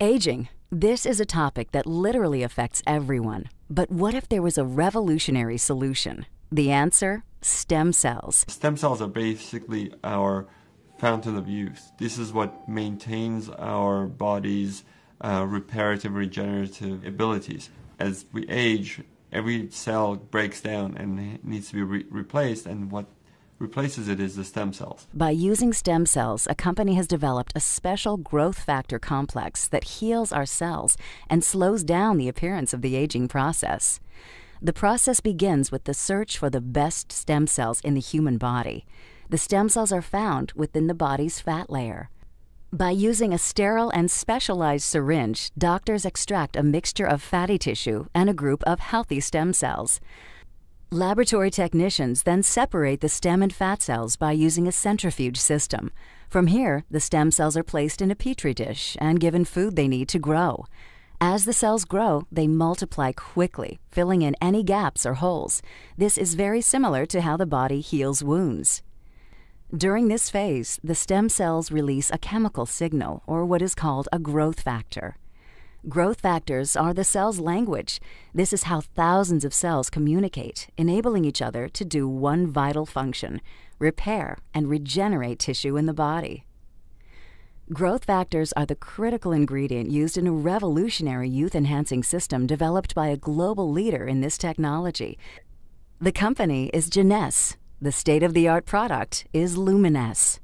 Aging. This is a topic that literally affects everyone. But what if there was a revolutionary solution? The answer? Stem cells. Stem cells are basically our fountain of youth. This is what maintains our body's reparative, regenerative abilities. As we age, every cell breaks down and needs to be replaced, and what replaces it is the stem cells. By using stem cells, a company has developed a special growth factor complex that heals our cells and slows down the appearance of the aging process. The process begins with the search for the best stem cells in the human body. The stem cells are found within the body's fat layer. By using a sterile and specialized syringe, doctors extract a mixture of fatty tissue and a group of healthy stem cells. Laboratory technicians then separate the stem and fat cells by using a centrifuge system. From here, the stem cells are placed in a petri dish and given food they need to grow. As the cells grow, they multiply quickly, filling in any gaps or holes. This is very similar to how the body heals wounds. During this phase, the stem cells release a chemical signal, or what is called a growth factor. Growth factors are the cell's language. This is how thousands of cells communicate, enabling each other to do one vital function: repair and regenerate tissue in the body. Growth factors are the critical ingredient used in a revolutionary youth-enhancing system developed by a global leader in this technology. The company is Jeunesse. The state-of-the-art product is LUMINESCE.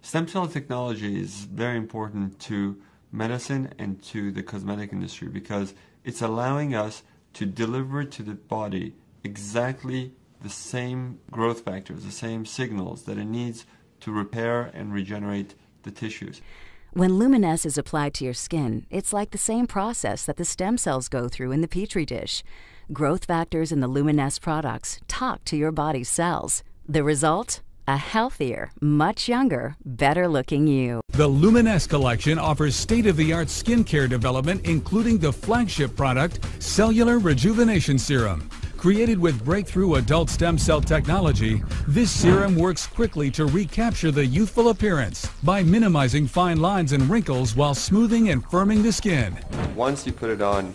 Stem cell technology is very important to medicine and to the cosmetic industry because it's allowing us to deliver to the body exactly the same growth factors, the same signals that it needs to repair and regenerate the tissues. When LUMINESCE is applied to your skin, it's like the same process that the stem cells go through in the petri dish. Growth factors in the LUMINESCE products talk to your body's cells. The result? A healthier, much younger, better-looking you. The LUMINESCE collection offers state-of-the-art skincare development, including the flagship product, Cellular Rejuvenation Serum. Created with breakthrough adult stem cell technology, this serum works quickly to recapture the youthful appearance by minimizing fine lines and wrinkles while smoothing and firming the skin. Once you put it on,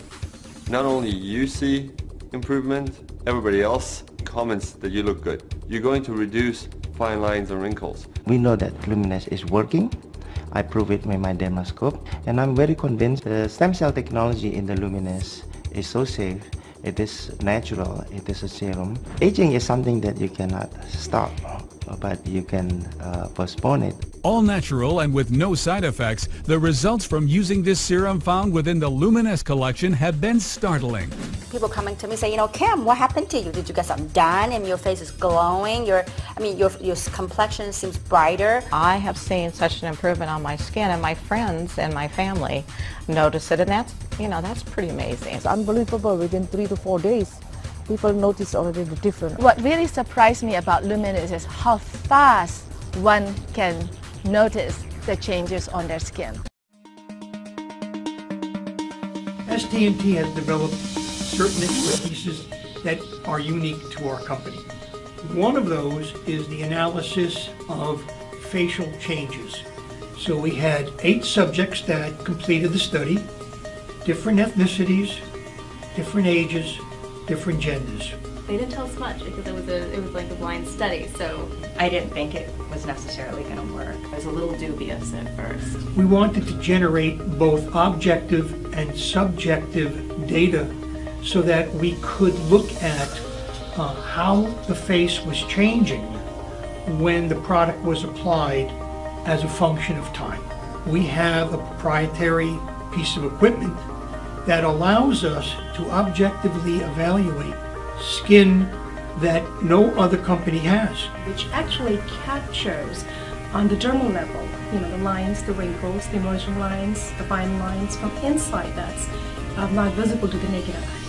not only you see improvement, everybody else comments that you look good. You're going to reduce fine lines and wrinkles. We know that LUMINESCE is working. I prove it with my dermoscope, and I'm very convinced the stem cell technology in the LUMINESCE is so safe. It is natural. It is a serum. Aging is something that you cannot stop, but you can postpone it. All natural and with no side effects, the results from using this serum found within the LUMINESCE collection have been startling. People coming to me say, Kim, what happened to you? Did you get something done and your face is glowing? Your complexion seems brighter. I have seen such an improvement on my skin, and my friends and my family notice it, and that's pretty amazing. It's unbelievable. Within 3 to 4 days, people notice already the difference. What really surprised me about LUMINESCE is how fast one can notice the changes on their skin. ST&T has developed certain expertises that are unique to our company. One of those is the analysis of facial changes. So we had 8 subjects that completed the study, different ethnicities, different ages, different genders. They didn't tell us much because it was like a blind study, so I didn't think it was necessarily going to work. I was a little dubious at first. We wanted to generate both objective and subjective data so that we could look at how the face was changing when the product was applied as a function of time. We have a proprietary piece of equipment that allows us to objectively evaluate skin that no other company has. Which actually captures on the dermal level, the lines, the wrinkles, the emerging lines, the fine lines from inside that's not visible to the naked eye.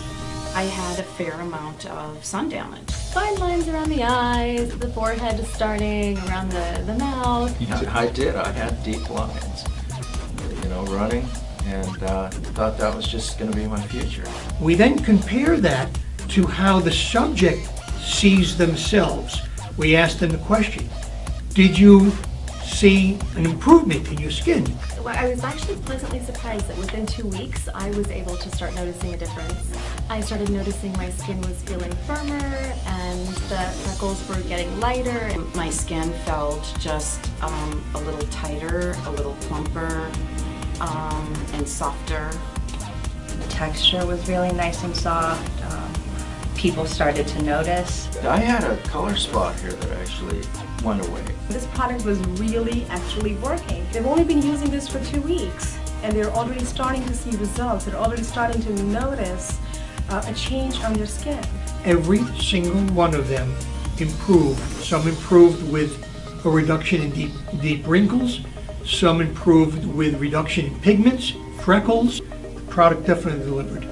I had a fair amount of sun damage. Fine lines around the eyes, the forehead starting, around the mouth. Yeah, I did. I had deep lines, running, and thought that was just going to be my future. We then compare that to how the subject sees themselves. We asked them the question, did you see an improvement in your skin. Well, I was actually pleasantly surprised that within 2 weeks I was able to start noticing a difference. I started noticing my skin was feeling firmer and the freckles were getting lighter. My skin felt just a little tighter, a little plumper, and softer. The texture was really nice and soft. People started to notice. I had a color spot here that actually went away. This product was really actually working. They've only been using this for 2 weeks and they're already starting to see results. They're already starting to notice a change on their skin. Every single one of them improved. Some improved with a reduction in deep wrinkles. Some improved with reduction in pigments, freckles. The product definitely delivered.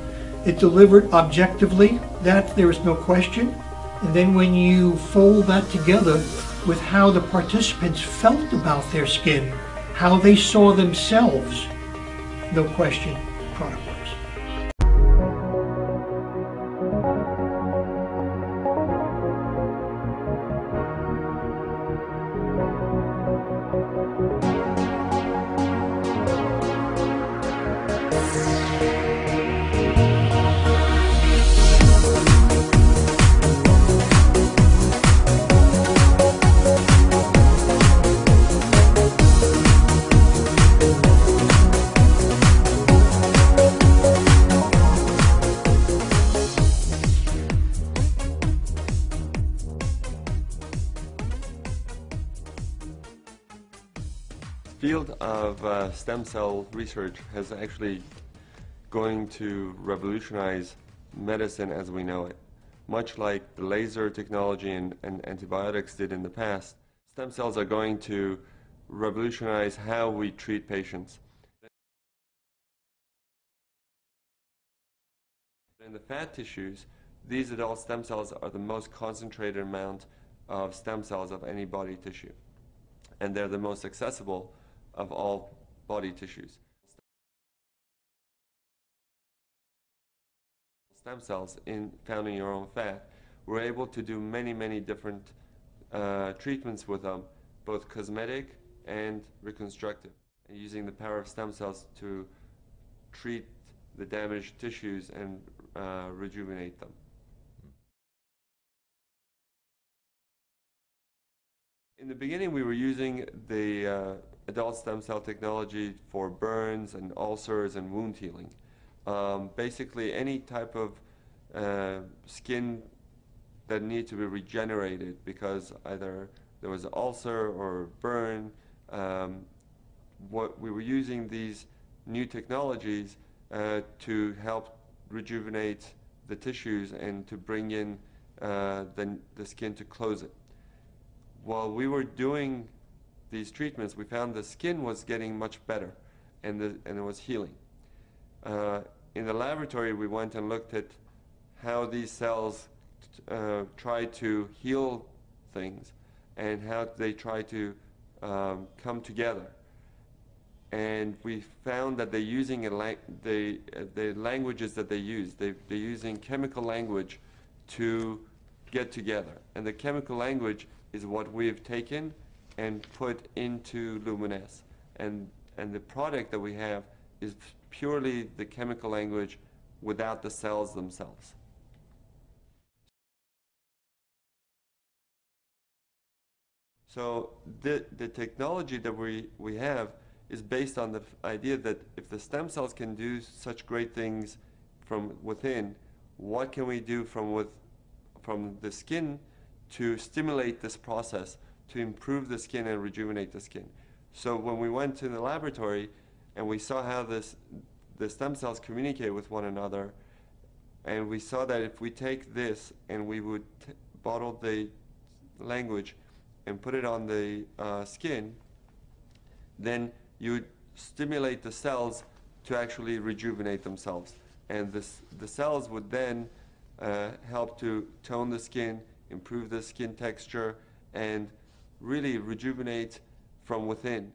It delivered objectively, that there is no question. And then when you fold that together with how the participants felt about their skin, how they saw themselves, no question, product works. The field of stem cell research has actually going to revolutionize medicine as we know it. Much like the laser technology and antibiotics did in the past, stem cells are going to revolutionize how we treat patients. In the fat tissues, these adult stem cells are the most concentrated amount of stem cells of any body tissue, and they're the most accessible of all body tissues. Stem cells found in your own fat, we're able to do many different treatments with them, both cosmetic and reconstructive, and using the power of stem cells to treat the damaged tissues and rejuvenate them. In the beginning, we were using the adult stem cell technology for burns and ulcers and wound healing. Basically, any type of skin that needed to be regenerated because either there was an ulcer or a burn. What we were using these new technologies to help rejuvenate the tissues and to bring in the skin to close it. While we were doing these treatments, we found the skin was getting much better and it was healing. In the laboratory, we went and looked at how these cells try to heal things and how they try to come together. And we found that they're using the languages that they use. They're using chemical language to get together. And the chemical language is what we've taken and put into LUMINESCE. And the product that we have is purely the chemical language without the cells themselves. So the technology that we have is based on the idea that if the stem cells can do such great things from within, what can we do from the skin to stimulate this process, to improve the skin and rejuvenate the skin. So when we went to the laboratory and we saw how the stem cells communicate with one another, and we saw that if we take this and we would bottle the language and put it on the skin, then you would stimulate the cells to actually rejuvenate themselves. And the cells would then help to tone the skin, improve the skin texture, and really rejuvenate from within.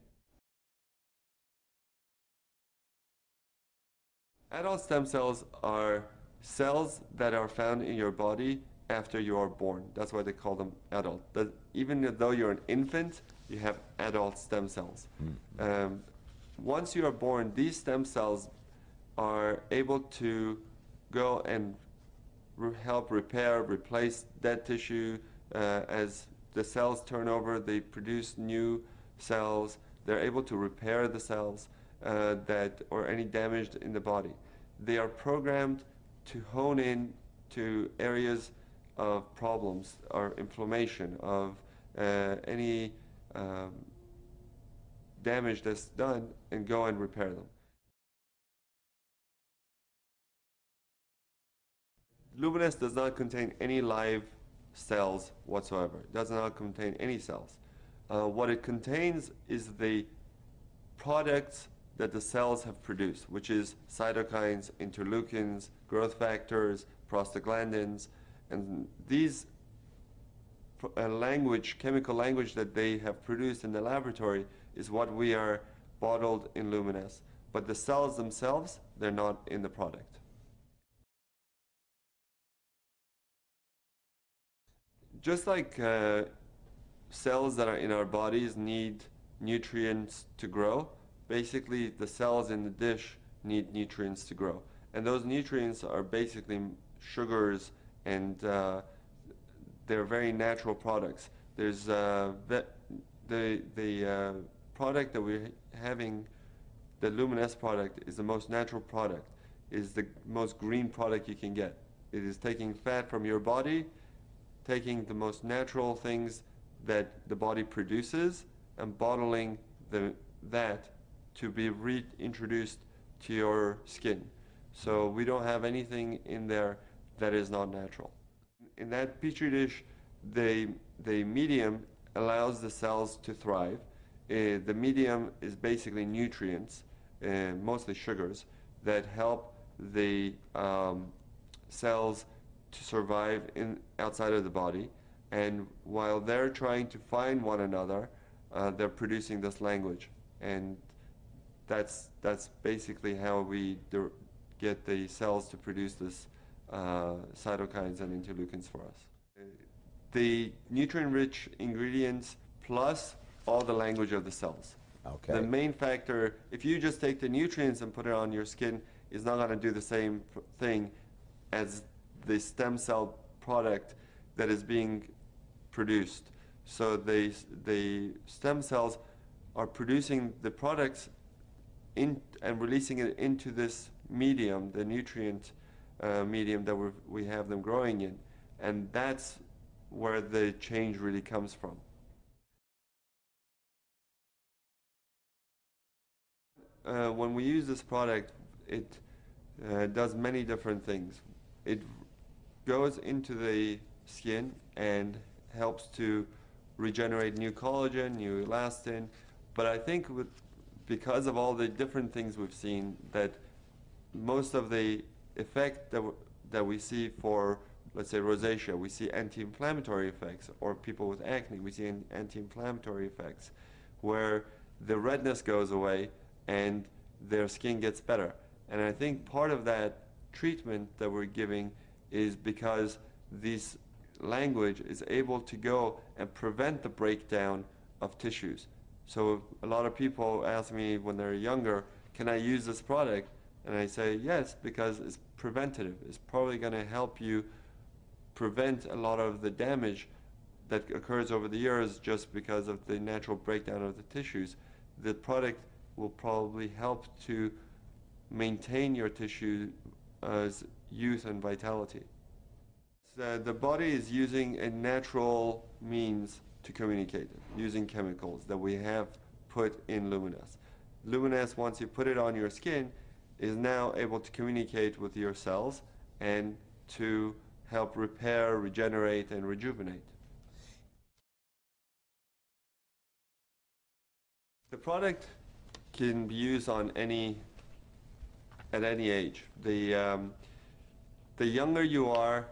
Adult stem cells are cells that are found in your body after you are born. That's why they call them adult. Even though you're an infant, you have adult stem cells. Once you are born, these stem cells are able to go and help repair, replace dead tissue. As the cells turn over, they produce new cells. They're able to repair the cells or any damage in the body. They are programmed to hone in to areas of problems or inflammation, of any damage that's done, and go and repair them. LUMINESCE does not contain any live cells whatsoever. It does not contain any cells. What it contains is the products that the cells have produced, which is cytokines, interleukins, growth factors, prostaglandins, and these chemical language that they have produced in the laboratory is what we are bottled in LUMINESCE. But the cells themselves, they're not in the product. Just like cells that are in our bodies need nutrients to grow, basically the cells in the dish need nutrients to grow. And those nutrients are basically sugars, and they're very natural products. There's the product that we're having, the LUMINESCE product, is the most natural product, is the most green product you can get. It is taking fat from your body, taking the most natural things that the body produces, and bottling that to be reintroduced to your skin. So we don't have anything in there that is not natural. In that petri dish, the medium allows the cells to thrive. The medium is basically nutrients, mostly sugars, that help the cells to survive outside of the body. And while they're trying to find one another, they're producing this language. And that's basically how we get the cells to produce this cytokines and interleukins for us. The nutrient-rich ingredients plus all the language of the cells. Okay. The main factor, if you just take the nutrients and put it on your skin, is not going to do the same thing as the stem cell product that is being produced. So the stem cells are producing the products and releasing it into this medium, the nutrient medium that we have them growing in, and that's where the change really comes from. When we use this product, it does many different things. It goes into the skin and helps to regenerate new collagen, new elastin, but I think because of all the different things we've seen, that most of the effect that we see for, let's say, rosacea, we see anti-inflammatory effects, or people with acne, we see anti-inflammatory effects, where the redness goes away and their skin gets better. And I think part of that treatment that we're giving is because this language is able to go and prevent the breakdown of tissues. So a lot of people ask me when they're younger, can I use this product? And I say yes, because it's preventative. It's probably going to help you prevent a lot of the damage that occurs over the years just because of the natural breakdown of the tissues. The product will probably help to maintain your tissue's youth and vitality. So the body is using a natural means to communicate it, using chemicals that we have put in LUMINESCE. LUMINESCE, once you put it on your skin, is now able to communicate with your cells and to help repair, regenerate, and rejuvenate. The product can be used at any age. The younger you are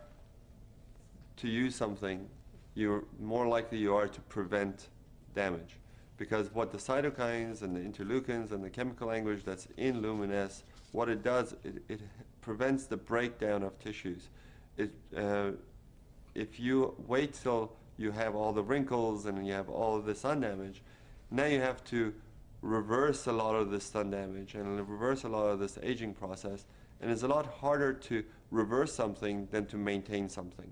to use something, you're more likely you are to prevent damage. Because what the cytokines and the interleukins and the chemical language that's in LUMINESCE, what it does, it prevents the breakdown of tissues. If you wait till you have all the wrinkles and you have all the sun damage, Now you have to reverse a lot of the sun damage and reverse a lot of this aging process, and it's a lot harder to reverse something than to maintain something.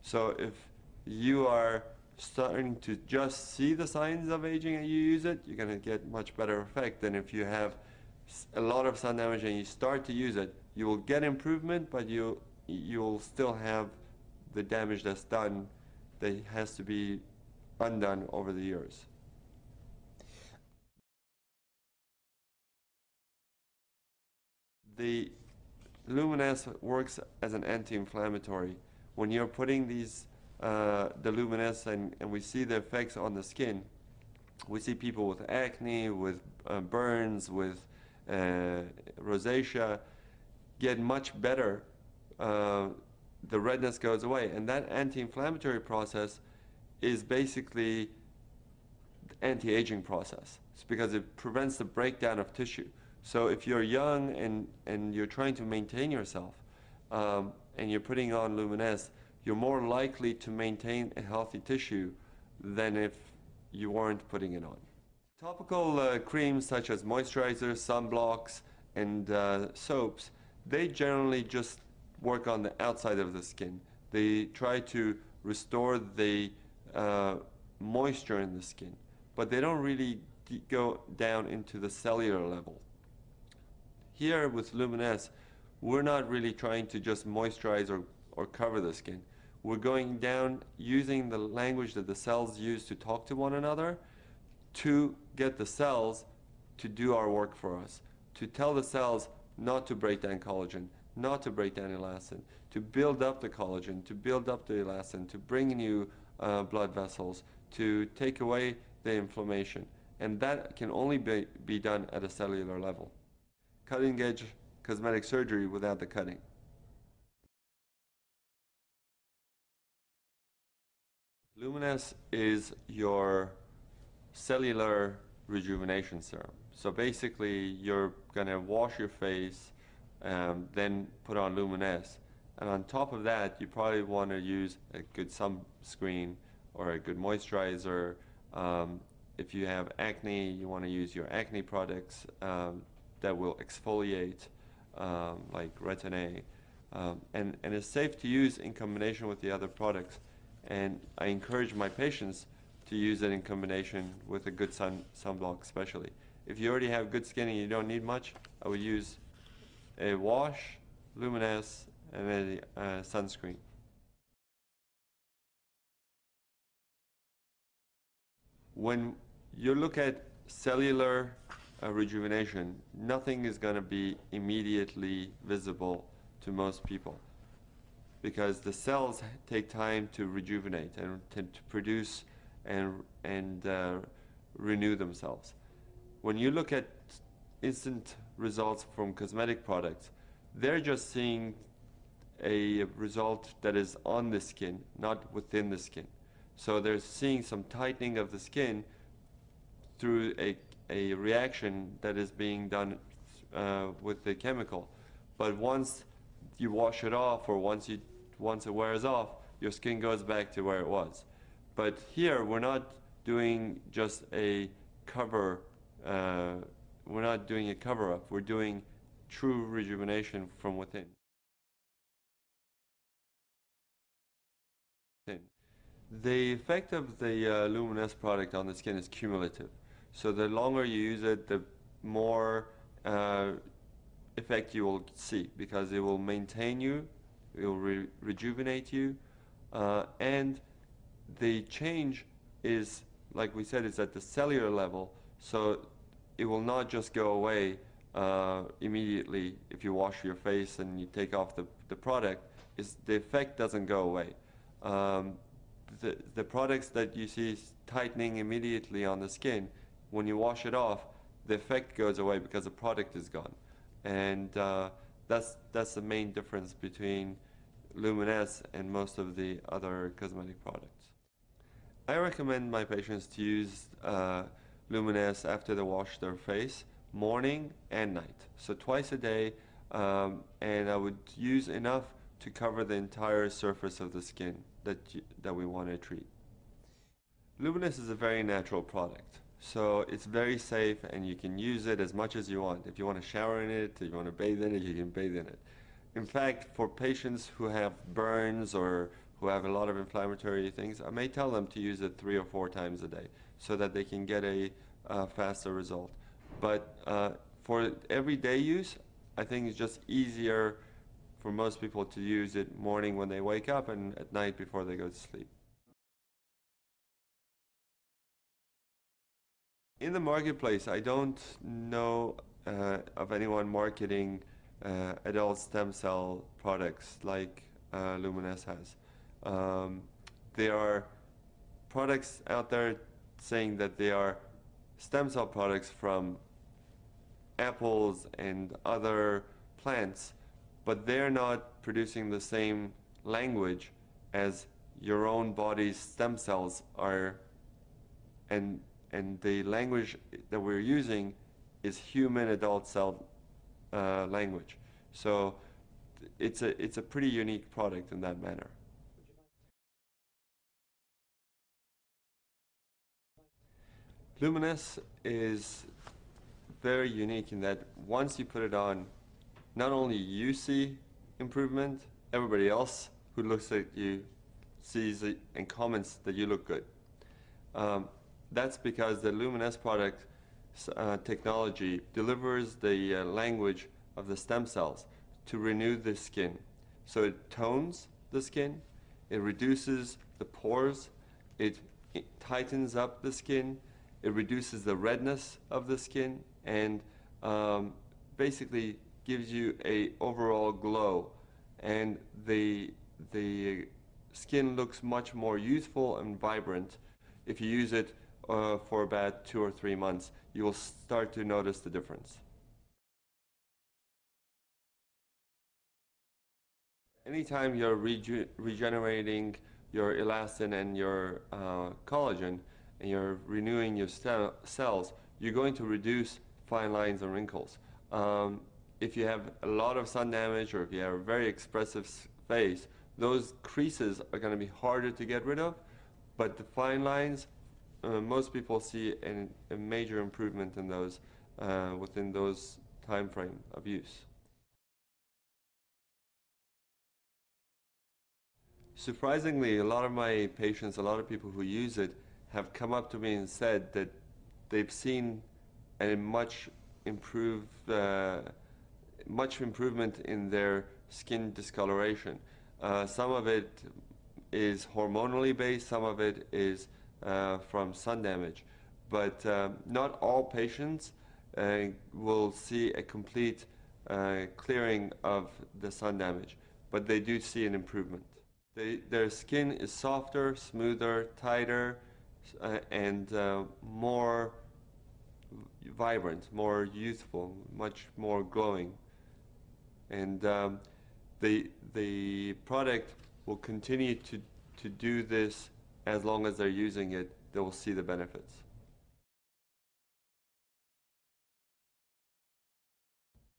So if you are starting to just see the signs of aging and you use it, you're going to get much better effect than if you have a lot of sun damage and you start to use it. You will get improvement, but you'll still have the damage that's done that has to be undone over the years. The LUMINESCE works as an anti-inflammatory. When you're putting these the LUMINESCE and we see the effects on the skin, we see people with acne, with burns, with rosacea get much better. The redness goes away, and that anti-inflammatory process is basically the anti-aging process. It's because it prevents the breakdown of tissue. So if you're young and you're trying to maintain yourself and you're putting on LUMINESCE, you're more likely to maintain a healthy tissue than if you weren't putting it on. Topical creams such as moisturizers, sunblocks, and soaps, they generally just work on the outside of the skin. They try to restore the moisture in the skin, but they don't really go down into the cellular level. Here with LUMINESCE, we're not really trying to just moisturize or cover the skin. We're going down using the language that the cells use to talk to one another to get the cells to do our work for us, to tell the cells not to break down collagen, not to break down elastin, to build up the collagen, to build up the elastin, to bring new blood vessels, to take away the inflammation. And that can only be done at a cellular level. Cutting-edge cosmetic surgery without the cutting. LUMINESCE is your cellular rejuvenation serum. So basically you're going to wash your face, then put on LUMINESCE, and on top of that you probably want to use a good sunscreen or a good moisturizer. If you have acne, you want to use your acne products that will exfoliate, like Retin-A, and it's safe to use in combination with the other products. And I encourage my patients to use it in combination with a good sunblock especially. If you already have good skin and you don't need much, I would use a wash, LUMINESCE, and a sunscreen. When you look at cellular rejuvenation, nothing is going to be immediately visible to most people, because the cells take time to rejuvenate and to produce and renew themselves. When you look at instant results from cosmetic products, they're just seeing a result that is on the skin, not within the skin. So they're seeing some tightening of the skin through a reaction that is being done with the chemical. But once you wash it off, or once it wears off, your skin goes back to where it was. But here we're not doing just a cover, we're not doing a cover-up, we're doing true rejuvenation from within. The effect of the LUMINESCE product on the skin is cumulative. So the longer you use it, the more effect you will see, because it will maintain you, it will rejuvenate you, and the change is, like we said, is at the cellular level, so it will not just go away immediately if you wash your face and you take off the product. The effect doesn't go away. The products that you see tightening immediately on the skin, when you wash it off, the effect goes away because the product is gone. And that's the main difference between LUMINESCE and most of the other cosmetic products. I recommend my patients to use LUMINESCE after they wash their face, morning and night. So twice a day, and I would use enough to cover the entire surface of the skin that we want to treat. LUMINESCE is a very natural product. So it's very safe, and you can use it as much as you want. If you want to shower in it, if you want to bathe in it, you can bathe in it. In fact, for patients who have burns or who have a lot of inflammatory things, I may tell them to use it 3 or 4 times a day so that they can get a faster result. But for everyday use, I think it's just easier for most people to use it morning when they wake up and at night before they go to sleep. In the marketplace, I don't know of anyone marketing adult stem cell products like LUMINESCE has. There are products out there saying that they are stem cell products from apples and other plants, but they're not producing the same language as your own body's stem cells are, and the language that we're using is human adult cell language. So it's a pretty unique product in that manner. LUMINESCE is very unique in that once you put it on, not only you see improvement, everybody else who looks at you sees it and comments that you look good. That's because the LUMINESCE product technology delivers the language of the stem cells to renew the skin. So it tones the skin, it reduces the pores, it tightens up the skin, it reduces the redness of the skin, and basically gives you a overall glow, and the skin looks much more youthful and vibrant. If you use it for about 2 or 3 months, you will start to notice the difference. Anytime you're regenerating your elastin and your collagen, and you're renewing your cells, you're going to reduce fine lines and wrinkles. If you have a lot of sun damage, or if you have a very expressive face, those creases are going to be harder to get rid of, but the fine lines, most people see a major improvement in those within those time frame of use. Surprisingly, a lot of my patients, a lot of people who use it, have come up to me and said that they've seen a much improvement in their skin discoloration. Some of it is hormonally based, some of it is from sun damage, but not all patients will see a complete clearing of the sun damage, but they do see an improvement. Their skin is softer, smoother, tighter, and more vibrant, more youthful, much more glowing. And the product will continue to do this as long as they're using it. They will see the benefits.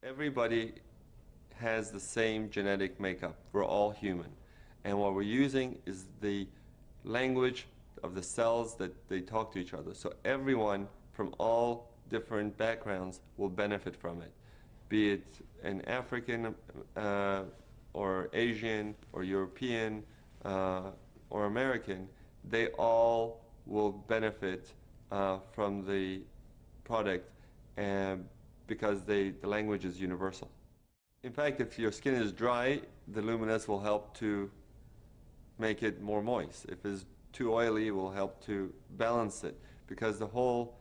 Everybody has the same genetic makeup. We're all human. And what we're using is the language of the cells that they talk to each other. So everyone from all different backgrounds will benefit from it, be it an African or Asian or European or American. They all will benefit from the product, because the language is universal. In fact, if your skin is dry, the LUMINESCE will help to make it more moist. If it's too oily, it will help to balance it, because the whole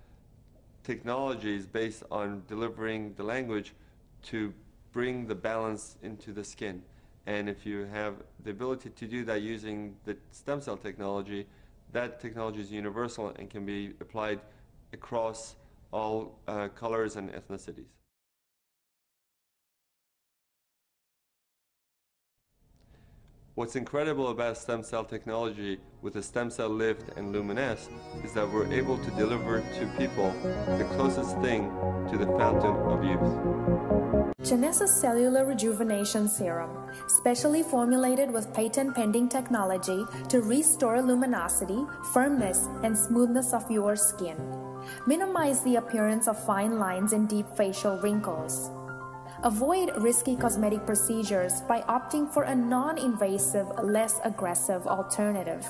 technology is based on delivering the language to bring the balance into the skin. And if you have the ability to do that using the stem cell technology, that technology is universal and can be applied across all colors and ethnicities. What's incredible about stem cell technology with the stem cell lift and LUMINESCE is that we're able to deliver to people the closest thing to the fountain of youth. Jeunesse's Cellular Rejuvenation Serum, specially formulated with patent-pending technology to restore luminosity, firmness, and smoothness of your skin. Minimize the appearance of fine lines and deep facial wrinkles. Avoid risky cosmetic procedures by opting for a non-invasive, less aggressive alternative.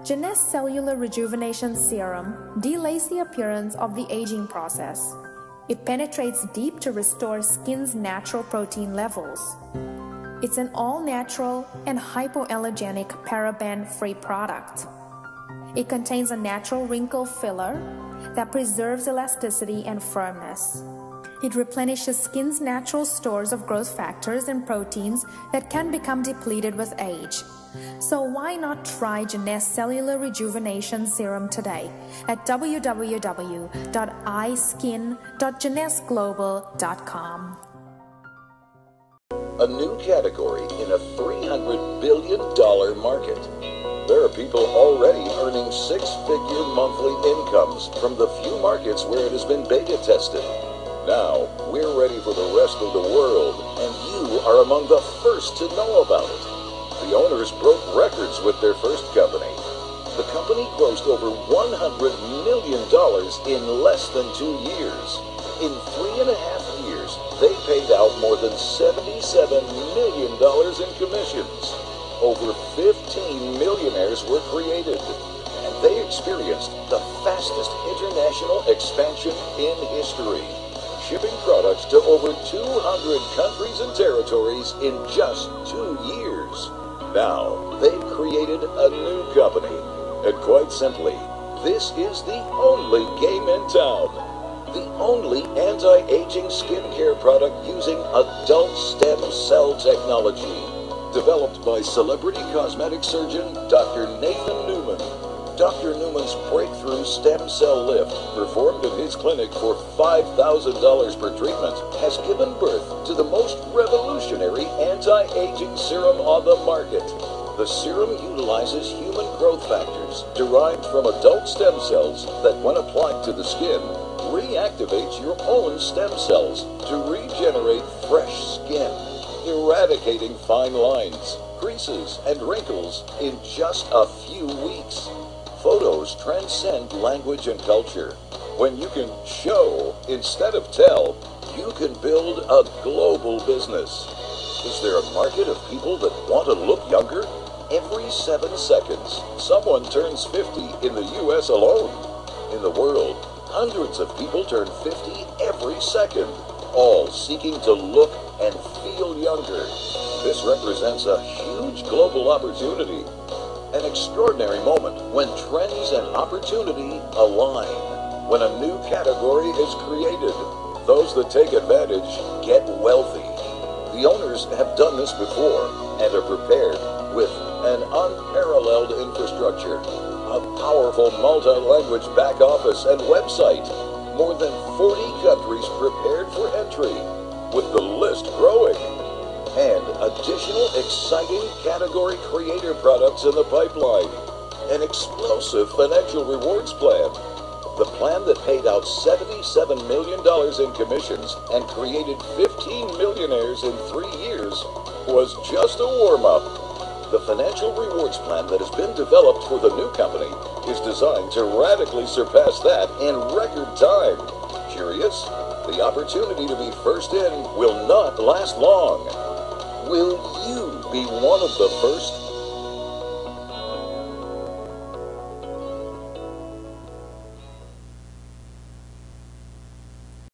Jeunesse Cellular Rejuvenation Serum delays the appearance of the aging process. It penetrates deep to restore skin's natural protein levels. It's an all-natural and hypoallergenic paraben-free product. It contains a natural wrinkle filler that preserves elasticity and firmness. It replenishes skin's natural stores of growth factors and proteins that can become depleted with age. So why not try Jeunesse Cellular Rejuvenation Serum today at www.iskin.jeunesseglobal.com. A new category in a $300 billion market. There are people already earning six-figure monthly incomes from the few markets where it has been beta tested. Now, we're ready for the rest of the world, and you are among the first to know about it. The owners broke records with their first company. The company grossed over $100 million in less than 2 years. In 3.5 years, they paid out more than $77 million in commissions. Over 15 millionaires were created, and they experienced the fastest international expansion in history, shipping products to over 200 countries and territories in just 2 years. Now, they've created a new company, and quite simply, this is the only game in town. The only anti-aging skincare product using adult stem cell technology, developed by celebrity cosmetic surgeon Dr. Nathan Newman. Dr. Newman's breakthrough stem cell lift, performed in his clinic for $5,000 per treatment, has given birth to the most revolutionary anti-aging serum on the market. The serum utilizes human growth factors derived from adult stem cells that, when applied to the skin, reactivates your own stem cells to regenerate fresh skin, eradicating fine lines, creases, and wrinkles in just a few weeks. Photos transcend language and culture. When you can show instead of tell, you can build a global business. Is there a market of people that want to look younger? Every 7 seconds, someone turns 50 in the US alone. In the world, hundreds of people turn 50 every second, all seeking to look and feel younger. This represents a huge global opportunity. An extraordinary moment when trends and opportunity align. When a new category is created, those that take advantage get wealthy. The owners have done this before and are prepared with an unparalleled infrastructure, a powerful multi-language back office and website, more than 40 countries prepared for entry, with the list growing, and additional exciting category creator products in the pipeline. An explosive financial rewards plan. The plan that paid out $77 million in commissions and created 15 millionaires in 3 years was just a warm-up. The financial rewards plan that has been developed for the new company is designed to radically surpass that in record time. Curious? The opportunity to be first in will not last long. Will you be one of the first?